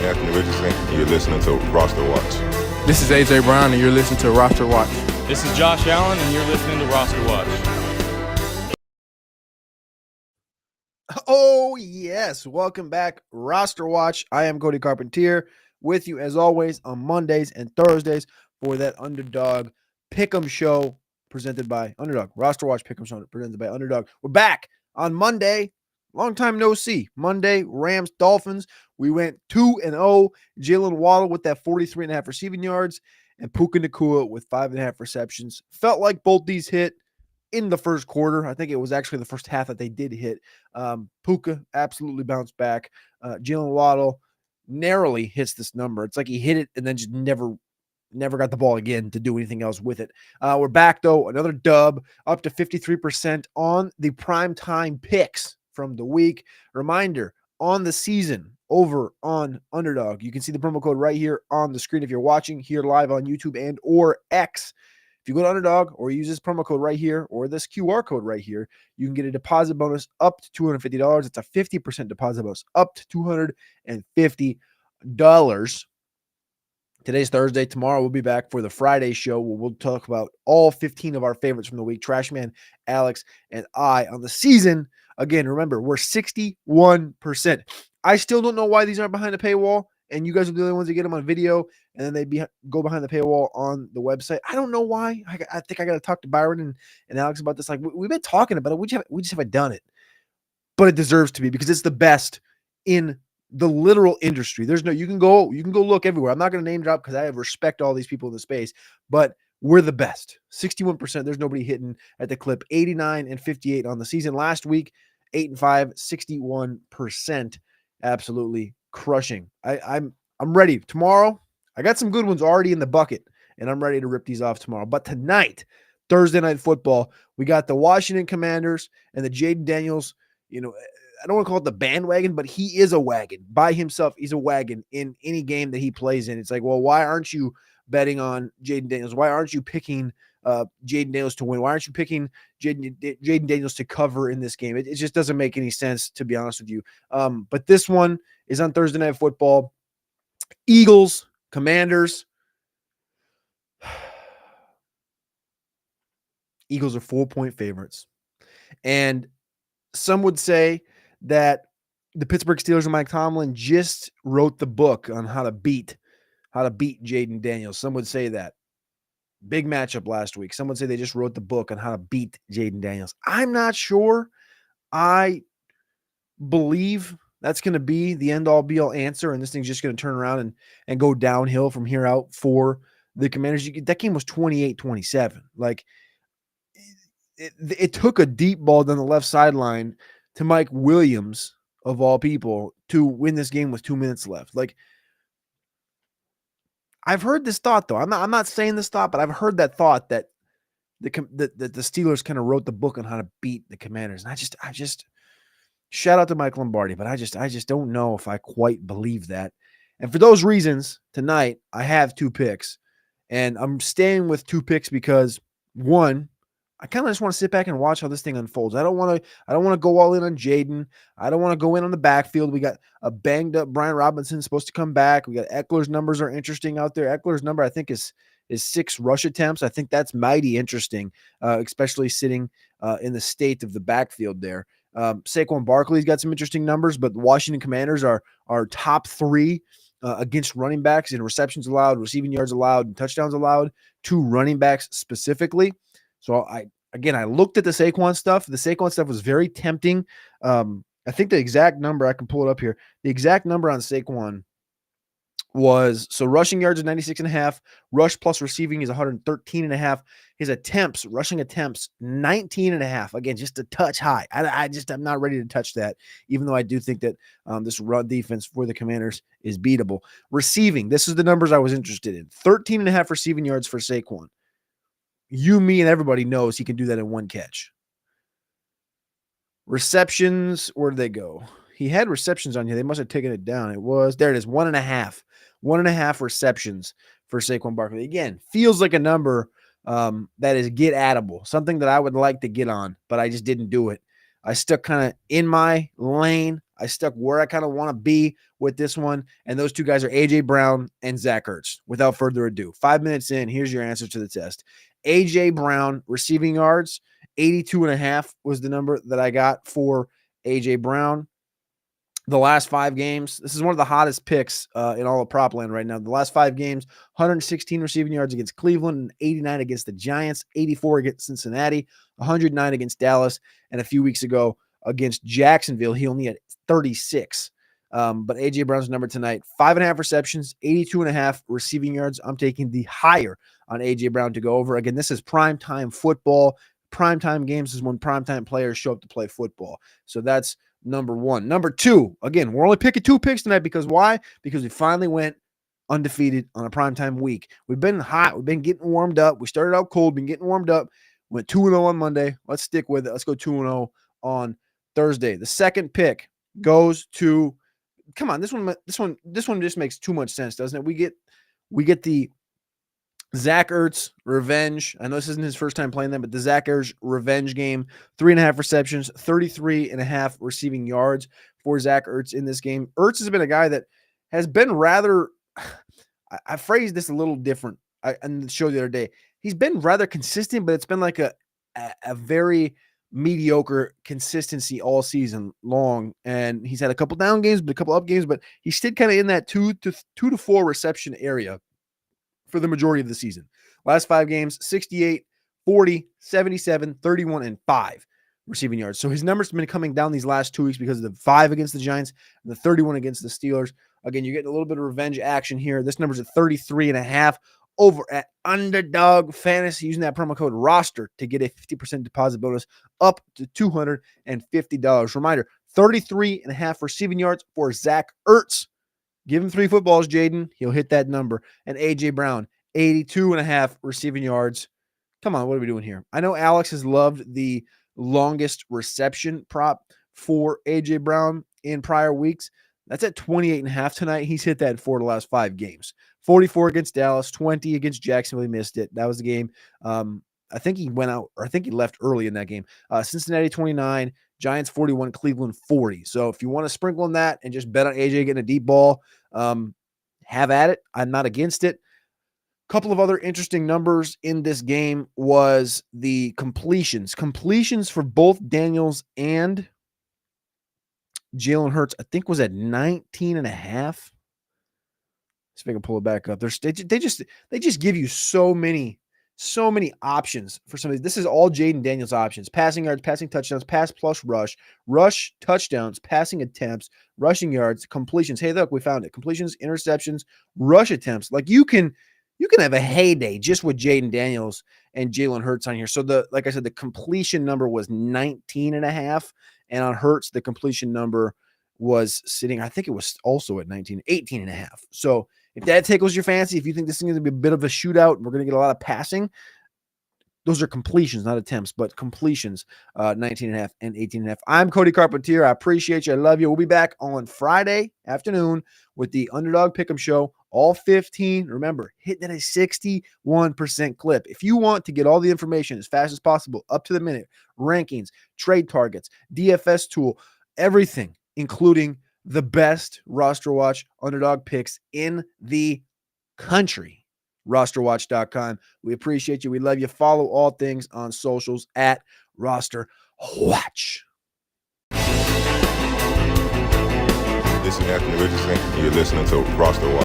Anthony Richardson, and you're listening to RosterWatch. This is AJ Brown, and you're listening to RosterWatch. This is Josh Allen, and you're listening to RosterWatch. Oh, yes. Welcome back, RosterWatch. I am Cody Carpentier with you, as always, on Mondays and Thursdays for that Underdog Pick'em Show presented by Underdog. RosterWatch Pick'em Show presented by Underdog. We're back on Monday. Long time no see. Monday, Rams, Dolphins. We went 2-0. Jalen Waddle with that 43.5 receiving yards and Puka Nacua with 5.5 receptions. Felt like both these hit in the first quarter. I think it was actually the first half that they did hit. Puka absolutely bounced back. Jalen Waddle narrowly hits this number. It's like he hit it and then just never got the ball again to do anything else with it. We're back, though. Another dub, up to 53% on the primetime picks from the week. Reminder, on the season over on Underdog, you can see the promo code right here on the screen if you're watching here live on YouTube and or X. If you go to Underdog or use this promo code right here or this QR code right here, you can get a deposit bonus up to $250. It's a 50% deposit bonus up to $250. Today's Thursday. Tomorrow we'll be back for the Friday show where we'll talk about all 15 of our favorites from the week. Trashman, Alex, and I on the season. Again, remember, we're 61%. I still don't know why these aren't behind the paywall, and you guys are the only ones that get them on video, and then they go behind the paywall on the website. I don't know why. I think I got to talk to Byron and Alex about this. Like, we've been talking about it. We just haven't done it. But it deserves to be because it's the best in the literal industry. You can go look everywhere. I'm not going to name drop because I have respect all these people in the space, but we're the best. 61%. There's nobody hitting at the clip. 89 and 58 on the season. Last week, 8-5, 61%. Absolutely crushing. I'm ready. Tomorrow, I got some good ones already in the bucket, and I'm ready to rip these off tomorrow. But tonight, Thursday Night Football, we got the Washington Commanders and the Jaden Daniels. I don't want to call it the bandwagon, but he is a wagon by himself. He's a wagon in any game that he plays in. It's like, well, why aren't you betting on Jaden Daniels? Why aren't you picking Jaden Daniels to win? Why aren't you picking Jaden Daniels to cover in this game? It just doesn't make any sense, to be honest with you. But this one is on Thursday Night Football. Eagles, Commanders. Eagles are 4-point favorites. And some would say that the Pittsburgh Steelers and Mike Tomlin just wrote the book on how to beat Jaden Daniels. Some would say that. Big matchup last week. Some would say they just wrote the book on how to beat Jaden Daniels. I'm not sure. I believe that's going to be the end-all, be-all answer, and this thing's just going to turn around and go downhill from here out for the Commanders. That game was 28-27. Like, it took a deep ball down the left sideline to Mike Williams, of all people, to win this game with 2 minutes left. Like, I've heard this thought, though. I'm not saying this thought, but I've heard that thought that the Steelers kind of wrote the book on how to beat the Commanders. And I just shout out to Mike Lombardi, but I just don't know if I quite believe that. And for those reasons, tonight I have 2 picks, and I'm staying with 2 picks because, one, I kind of just want to sit back and watch how this thing unfolds. I don't want to go all in on Jaden. I don't want to go in on the backfield. We got a banged up Brian Robinson supposed to come back. We got Eckler's numbers are interesting out there. Eckler's number, I think, is 6 rush attempts. I think that's mighty interesting, especially sitting in the state of the backfield there. Saquon Barkley's got some interesting numbers, but the Washington Commanders are top 3 against running backs in receptions allowed, receiving yards allowed, and touchdowns allowed to running backs specifically. So I looked at the Saquon stuff. The Saquon stuff was very tempting. I think the exact number, I can pull it up here. The exact number on Saquon was, so rushing yards is 96.5, rush plus receiving is 113.5. His attempts, rushing attempts, 19.5. Again, just a touch high. I'm not ready to touch that, even though I do think that this run defense for the Commanders is beatable. Receiving, this is the numbers I was interested in. 13.5 receiving yards for Saquon. You, me, and everybody knows he can do that in one catch. Receptions, where did they go? He had receptions on here. They must have taken it down. There it is, 1.5. 1.5 receptions for Saquon Barkley. Again, feels like a number that is get-attable, something that I would like to get on, but I just didn't do it. I stuck kind of in my lane. I stuck where I kind of want to be with this one. And those two guys are A.J. Brown and Zach Ertz. Without further ado, 5 minutes in, here's your answer to the test. A.J. Brown, receiving yards, 82.5 was the number that I got for A.J. Brown. The last 5 games, this is one of the hottest picks in all of prop land right now. The last 5 games, 116 receiving yards against Cleveland, and 89 against the Giants, 84 against Cincinnati, 109 against Dallas, and a few weeks ago against Jacksonville, he only had 36. But A.J. Brown's number tonight, 5.5 receptions, 82.5 receiving yards. I'm taking the higher on A.J. Brown to go over. Again, this is primetime football. Primetime games is when primetime players show up to play football. So that's number 1. Number 2, again, we're only picking 2 picks tonight because why? Because we finally went undefeated on a primetime week. We've been hot. We've been getting warmed up. We started out cold, been getting warmed up. Went 2-0 on Monday. Let's stick with it. Let's go 2-0 on Thursday. The second pick goes to, come on, this one just makes too much sense, doesn't it? We get the Zach Ertz revenge. I know this isn't his first time playing them, but the Zach Ertz revenge game, 3.5 receptions, 33.5 receiving yards for Zach Ertz in this game. Ertz has been a guy that has been rather, I phrased this a little different on the show the other day. He's been rather consistent, but it's been like a very mediocre consistency all season long. And he's had a couple down games, but a couple up games, but he stayed kind of in that 2 to 4 reception area for the majority of the season. Last 5 games, 68, 40, 77, 31, and 5 receiving yards. So his numbers have been coming down these last 2 weeks because of the 5 against the Giants and the 31 against the Steelers. Again, you're getting a little bit of revenge action here. This number's at 33.5 over at Underdog Fantasy, using that promo code ROSTER to get a 50% deposit bonus up to $250. Reminder, 33.5 receiving yards for Zach Ertz. Give him 3 footballs, Jaden. He'll hit that number. And A.J. Brown, 82.5 receiving yards. Come on, what are we doing here? I know Alex has loved the longest reception prop for A.J. Brown in prior weeks. That's at 28.5 tonight. He's hit that in 4 of the last 5 games. 44 against Dallas, 20 against Jacksonville. He missed it. That was the game. I think he went out, or I think he left early in that game. Cincinnati 29, Giants 41, Cleveland 40. So if you want to sprinkle on that and just bet on AJ getting a deep ball, have at it. I'm not against it. Couple of other interesting numbers in this game was the completions. Completions for both Daniels and Jalen Hurts, I think, was at 19.5. See if I can pull it back up. They just give you so many options for some of these. This is all Jaden Daniels options: passing yards, passing touchdowns, pass plus rush touchdowns, passing attempts, rushing yards, completions. Hey, look, we found it. Completions, interceptions, rush attempts. Like you can have a heyday just with Jaden Daniels and Jalen Hurts on here. So like I said, the completion number was 19.5, and on Hurts, the completion number was sitting, I think it was also at 18.5. So if that tickles your fancy, if you think this is going to be a bit of a shootout, we're going to get a lot of passing, those are completions, not attempts, but completions, 19.5 and 18.5. I'm Cody Carpentier. I appreciate you. I love you. We'll be back on Friday afternoon with the Underdog Pick'em Show. All 15, remember, hitting at a 61% clip. If you want to get all the information as fast as possible, up to the minute, rankings, trade targets, DFS tool, everything, including the best roster watch underdog picks in the country, RosterWatch.com. We appreciate you. We love you. Follow all things on socials at RosterWatch. This is Anthony Richardson. You're listening to Roster Watch.